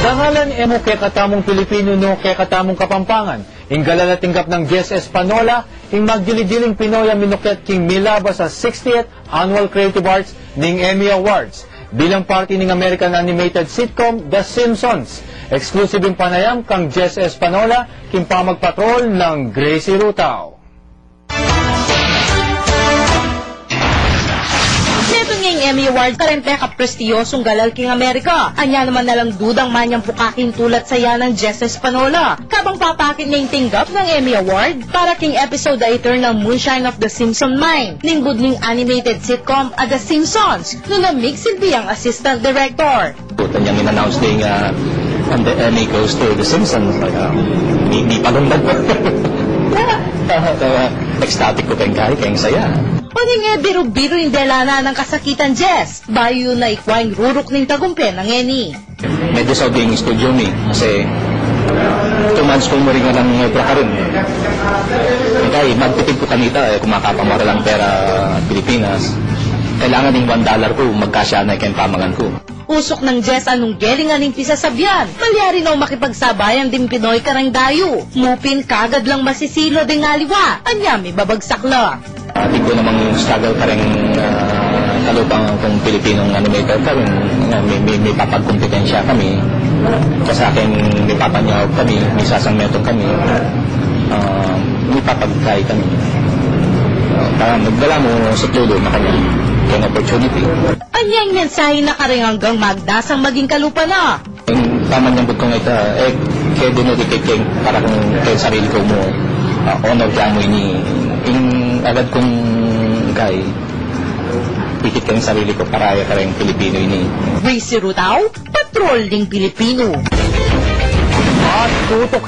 Dangalan emo kay katamong Pilipino no kay katamong Kapampangan. Inggalala tinggap ng Jess Espanola, ing magdilidiling Pinoy ang minuket king milaba sa 60th Annual Creative Arts ning Emmy Awards. Bilang parte ng American animated sitcom The Simpsons. Exclusive yung panayam kang Jess Espanola, king pamagpatrol ng Gracie Rutao. Ngayong Emmy Awards karente kaprestiyosong galal king Amerika. Anya naman nalang dudang manyang pukaking tulad saya ng Jess Espanola. Kabang papakin na yung tinggap ng Emmy Award para king episode aitor ng Moonshine of the Simpson Mind. Ningbud ning animated sitcom at The Simpsons no na-mix silbi ang assistant director. Kanyang in-announce din and the Emmy goes to The Simpsons. Hindi pa lundag. Ecstatic ko kayong saya. Paning biro-biro yung delana ng kasakitan Jess. Bayo na ikwaing rurok ng tagumpyan ng Emmy. Medyo sa yung studio ni kasi 2 months kong maringa ng ebra ka rin. Kaya magtipid ko kanita kumakapamara lang pera Pilipinas. Kailangan ng $1 ko magkasya na ikin pamangan ko. Usok ng Jess anong gelingan ng pisasabyan. Malyari na makipagsabayan din Pinoy karang dayo. Mupin kagad lang masisilo din ngaliwa. Anyami babagsak la. Ating ko namang struggle ka rin kalupang kung Pilipinong animator ka rin. May papagkompetensya kami. Sa akin may papanyawag kami, may sasangmetong kami. May papagkay kami. Para magdala mo sa tulo na kami yung opportunity. Anyang mensahe na ka rin hanggang magdasang maging kalupa na. Yung tama niyang butong ito, kaya dinutitik para kung kayo sarili ko mo, honor kaya mo ini. Yung agad kong gay, pikit ka yung sarili ko para ka rin Pilipino ini. Gracie Rutao, patrol ng Pilipino. At tutok